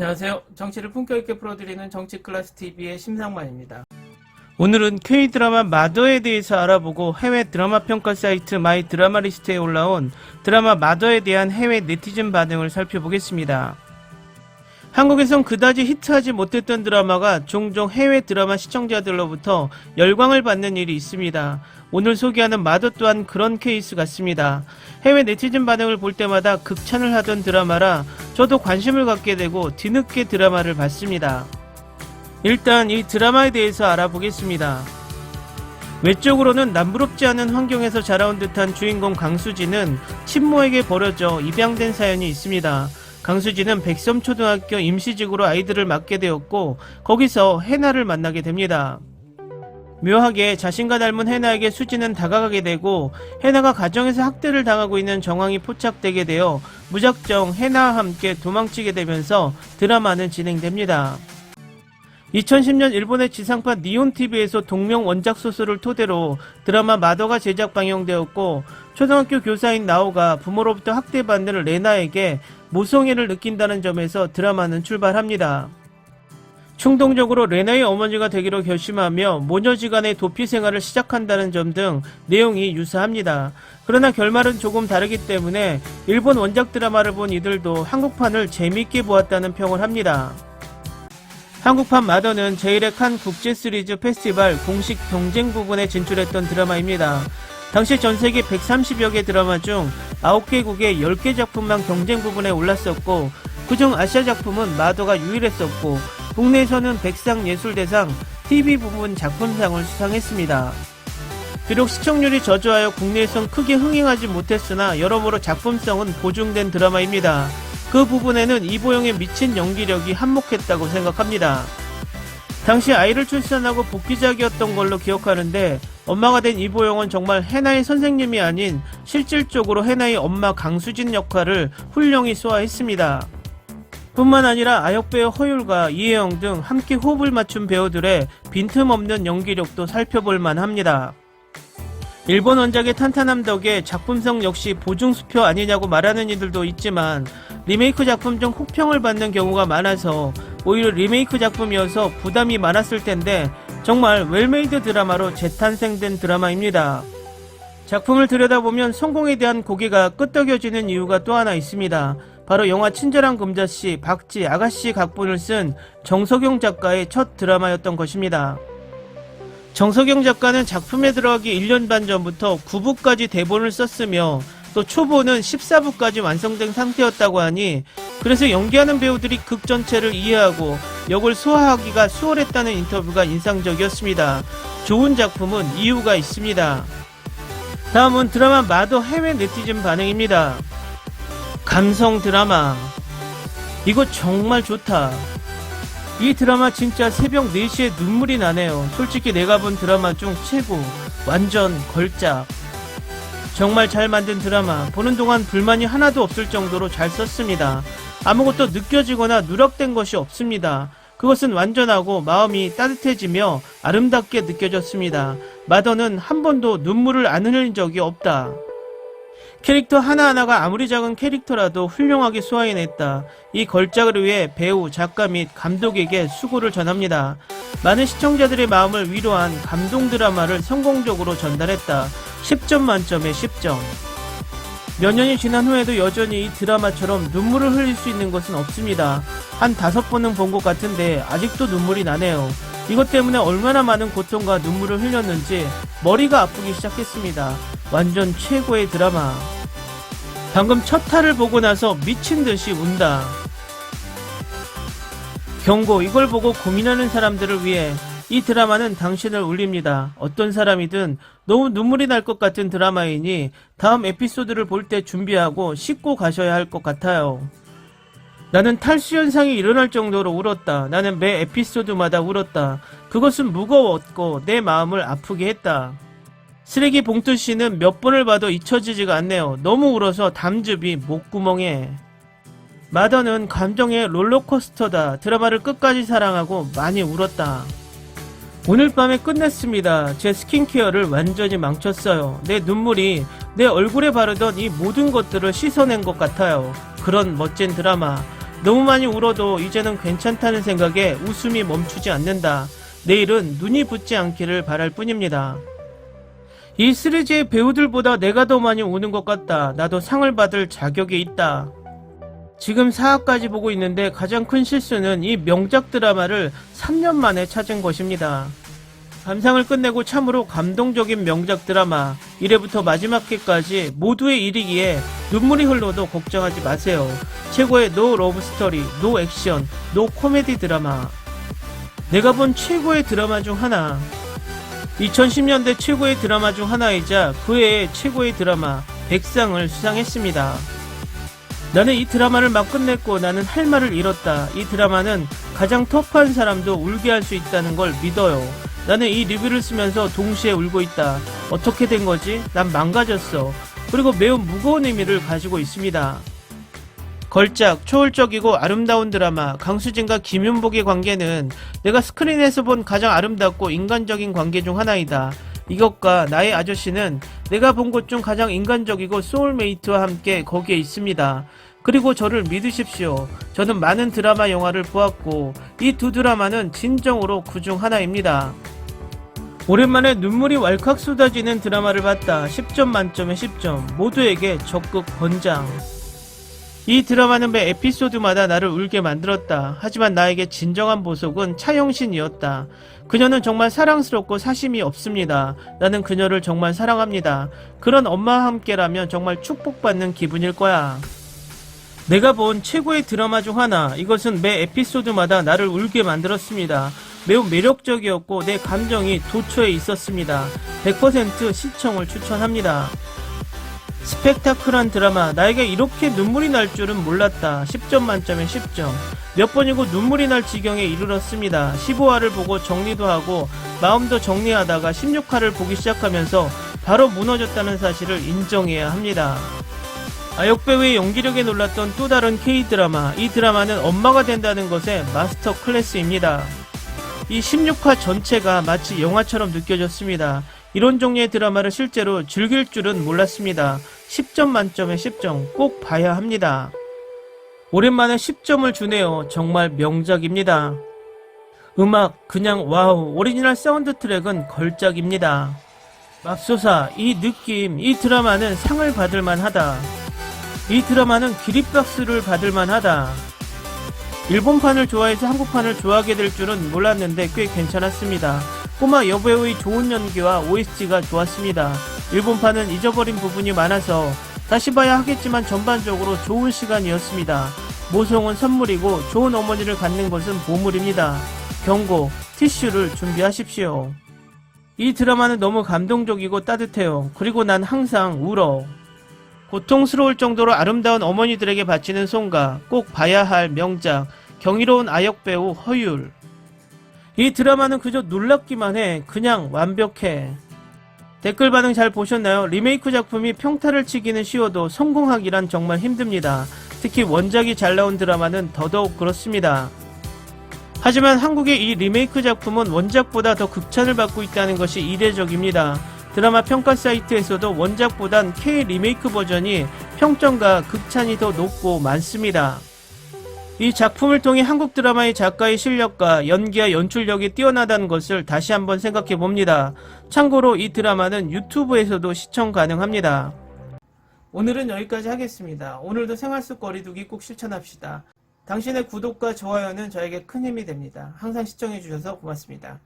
안녕하세요. 정치를 품격 있게 풀어드리는 정치클래스TV의 심상만입니다. 오늘은 K드라마 마더에 대해서 알아보고 해외 드라마 평가 사이트 마이 드라마리스트에 올라온 드라마 마더에 대한 해외 네티즌 반응을 살펴보겠습니다. 한국에선 그다지 히트하지 못했던 드라마가 종종 해외 드라마 시청자들로부터 열광을 받는 일이 있습니다. 오늘 소개하는 마더 또한 그런 케이스 같습니다. 해외 네티즌 반응을 볼 때마다 극찬을 하던 드라마라 저도 관심을 갖게 되고 뒤늦게 드라마를 봤습니다. 일단 이 드라마에 대해서 알아보겠습니다. 외적으로는 남부럽지 않은 환경에서 자라온 듯한 주인공 강수지는 친모에게 버려져 입양된 사연이 있습니다. 강수지는 백섬초등학교 임시직으로 아이들을 맡게 되었고 거기서 해나를 만나게 됩니다. 묘하게 자신과 닮은 해나에게 수지는 다가가게 되고 해나가 가정에서 학대를 당하고 있는 정황이 포착되게 되어 무작정 해나와 함께 도망치게 되면서 드라마는 진행됩니다. 2010년 일본의 지상파 니온TV에서 동명 원작 소설을 토대로 드라마 마더가 제작 방영되었고 초등학교 교사인 나오가 부모로부터 학대받는 레나에게 모성애를 느낀다는 점에서 드라마는 출발합니다. 충동적으로 레나의 어머니가 되기로 결심하며 모녀지간의 도피 생활을 시작한다는 점 등 내용이 유사합니다. 그러나 결말은 조금 다르기 때문에 일본 원작 드라마를 본 이들도 한국판을 재미있게 보았다는 평을 합니다. 한국판 마더는 제1회 칸 국제 시리즈 페스티벌 공식 경쟁 부분에 진출했던 드라마입니다. 당시 전세계 130여 개 드라마 중 9개국의 10개 작품만 경쟁 부분에 올랐었고 그중 아시아 작품은 마더가 유일했었고 국내에서는 백상예술대상 TV 부분 작품상을 수상했습니다. 비록 시청률이 저조하여 국내에선 크게 흥행하지 못했으나 여러모로 작품성은 보증된 드라마입니다. 그 부분에는 이보영의 미친 연기력이 한몫했다고 생각합니다. 당시 아이를 출산하고 복귀작이었던 걸로 기억하는데 엄마가 된 이보영은 정말 해나의 선생님이 아닌 실질적으로 해나의 엄마 강수진 역할을 훌륭히 소화했습니다. 뿐만 아니라 아역배우 허율과 이혜영 등 함께 호흡을 맞춘 배우들의 빈틈없는 연기력도 살펴볼 만합니다. 일본 원작의 탄탄함 덕에 작품성 역시 보증수표 아니냐고 말하는 이들도 있지만 리메이크 작품 중 혹평을 받는 경우가 많아서 오히려 리메이크 작품이어서 부담이 많았을 텐데 정말 웰메이드 드라마로 재탄생된 드라마입니다. 작품을 들여다보면 성공에 대한 고개가 끄덕여지는 이유가 또 하나 있습니다. 바로 영화 친절한 금자씨, 박쥐, 아가씨 각본을 쓴 정석영 작가의 첫 드라마였던 것입니다. 정석영 작가는 작품에 들어가기 1년 반 전부터 9부까지 대본을 썼으며 또 초보는 14부까지 완성된 상태였다고 하니 그래서 연기하는 배우들이 극 전체를 이해하고 역을 소화하기가 수월했다는 인터뷰가 인상적이었습니다. 좋은 작품은 이유가 있습니다. 다음은 드라마 마더 해외 네티즌 반응입니다. 감성 드라마 이거 정말 좋다. 이 드라마 진짜 새벽 4시에 눈물이 나네요. 솔직히 내가 본 드라마 중 최고. 완전 걸작. 정말 잘 만든 드라마. 보는 동안 불만이 하나도 없을 정도로 잘 썼습니다. 아무것도 느껴지거나 누락된 것이 없습니다. 그것은 완전하고 마음이 따뜻해지며 아름답게 느껴졌습니다. 마더는 한 번도 눈물을 안 흘린 적이 없다. 캐릭터 하나하나가 아무리 작은 캐릭터라도 훌륭하게 소화해냈다. 이 걸작을 위해 배우, 작가 및 감독에게 수고를 전합니다. 많은 시청자들의 마음을 위로한 감동 드라마를 성공적으로 전달했다. 10점 만점에 10점. 몇 년이 지난 후에도 여전히 이 드라마처럼 눈물을 흘릴 수 있는 것은 없습니다. 한 5번은 본 것 같은데 아직도 눈물이 나네요. 이것 때문에 얼마나 많은 고통과 눈물을 흘렸는지 머리가 아프기 시작했습니다. 완전 최고의 드라마. 방금 첫 화를 보고 나서 미친듯이 운다. 경고, 이걸 보고 고민하는 사람들을 위해 이 드라마는 당신을 울립니다. 어떤 사람이든 너무 눈물이 날 것 같은 드라마이니 다음 에피소드를 볼 때 준비하고 씻고 가셔야 할 것 같아요. 나는 탈수 현상이 일어날 정도로 울었다. 나는 매 에피소드마다 울었다. 그것은 무거웠고 내 마음을 아프게 했다. 쓰레기 봉투씨는 몇 번을 봐도 잊혀지지가 않네요. 너무 울어서 담즙이 목구멍에. 마더는 감정의 롤러코스터다. 드라마를 끝까지 사랑하고 많이 울었다. 오늘 밤에 끝냈습니다. 제 스킨케어를 완전히 망쳤어요. 내 눈물이 내 얼굴에 바르던 이 모든 것들을 씻어낸 것 같아요. 그런 멋진 드라마. 너무 많이 울어도 이제는 괜찮다는 생각에 웃음이 멈추지 않는다. 내일은 눈이 붓지 않기를 바랄 뿐입니다. 이 시리즈의 배우들보다 내가 더 많이 우는 것 같다. 나도 상을 받을 자격이 있다. 지금 4화까지 보고 있는데 가장 큰 실수는 이 명작 드라마를 3년 만에 찾은 것입니다. 감상을 끝내고 참으로 감동적인 명작 드라마 1회부터 마지막 회까지 모두의 일이기에 눈물이 흘러도 걱정하지 마세요. 최고의 노 러브 스토리, 노 액션, 노 코미디 드라마. 내가 본 최고의 드라마 중 하나. 2010년대 최고의 드라마 중 하나이자 그 해의 최고의 드라마 백상을 수상했습니다. 나는 이 드라마를 막 끝냈고 나는 할 말을 잃었다. 이 드라마는 가장 터프한 사람도 울게 할 수 있다는 걸 믿어요. 나는 이 리뷰를 쓰면서 동시에 울고 있다. 어떻게 된 거지? 난 망가졌어. 그리고 매우 무거운 의미를 가지고 있습니다. 걸작, 초월적이고 아름다운 드라마 강수진과 김윤복의 관계는 내가 스크린에서 본 가장 아름답고 인간적인 관계 중 하나이다. 이것과 나의 아저씨는 내가 본 것 중 가장 인간적이고 소울메이트와 함께 거기에 있습니다. 그리고 저를 믿으십시오. 저는 많은 드라마 영화를 보았고 이 두 드라마는 진정으로 그 중 하나입니다. 오랜만에 눈물이 왈칵 쏟아지는 드라마를 봤다. 10점 만점에 10점. 모두에게 적극 권장. 이 드라마는 매 에피소드마다 나를 울게 만들었다. 하지만 나에게 진정한 보석은 차영신이었다. 그녀는 정말 사랑스럽고 사심이 없습니다. 나는 그녀를 정말 사랑합니다. 그런 엄마와 함께라면 정말 축복받는 기분일 거야. 내가 본 최고의 드라마 중 하나. 이것은 매 에피소드마다 나를 울게 만들었습니다. 매우 매력적이었고 내 감정이 도처에 있었습니다. 100% 시청을 추천합니다. 스펙타클한 드라마. 나에게 이렇게 눈물이 날 줄은 몰랐다. 10점 만점에 10점. 몇 번이고 눈물이 날 지경에 이르렀습니다. 15화를 보고 정리도 하고 마음도 정리하다가 16화를 보기 시작하면서 바로 무너졌다는 사실을 인정해야 합니다. 아역배우의 연기력에 놀랐던 또 다른 K드라마. 이 드라마는 엄마가 된다는 것의 마스터 클래스입니다. 이 16화 전체가 마치 영화처럼 느껴졌습니다. 이런 종류의 드라마를 실제로 즐길 줄은 몰랐습니다. 10점 만점에 10점 꼭 봐야 합니다. 오랜만에 10점을 주네요. 정말 명작입니다. 음악 그냥 와우. 오리지널 사운드 트랙은 걸작입니다. 맙소사 이 느낌. 이 드라마는 상을 받을만 하다. 이 드라마는 기립박수를 받을만 하다. 일본판을 좋아해서 한국판을 좋아하게 될 줄은 몰랐는데 꽤 괜찮았습니다. 꼬마 여배우의 좋은 연기와 OST가 좋았습니다. 일본판은 잊어버린 부분이 많아서 다시 봐야 하겠지만 전반적으로 좋은 시간이었습니다. 모성은 선물이고 좋은 어머니를 갖는 것은 보물입니다. 경고, 티슈를 준비하십시오. 이 드라마는 너무 감동적이고 따뜻해요. 그리고 난 항상 울어. 고통스러울 정도로 아름다운 어머니들에게 바치는 송가, 꼭 봐야 할 명작, 경이로운 아역배우 허율. 이 드라마는 그저 놀랍기만 해. 그냥 완벽해. 댓글 반응 잘 보셨나요? 리메이크 작품이 평타를 치기는 쉬워도 성공하기란 정말 힘듭니다. 특히 원작이 잘 나온 드라마는 더더욱 그렇습니다. 하지만 한국의 이 리메이크 작품은 원작보다 더 극찬을 받고 있다는 것이 이례적입니다. 드라마 평가 사이트에서도 원작보단 K 리메이크 버전이 평점과 극찬이 더 높고 많습니다. 이 작품을 통해 한국 드라마의 작가의 실력과 연기와 연출력이 뛰어나다는 것을 다시 한번 생각해 봅니다. 참고로 이 드라마는 유튜브에서도 시청 가능합니다. 오늘은 여기까지 하겠습니다. 오늘도 생활 속 거리두기 꼭 실천합시다. 당신의 구독과 좋아요는 저에게 큰 힘이 됩니다. 항상 시청해 주셔서 고맙습니다.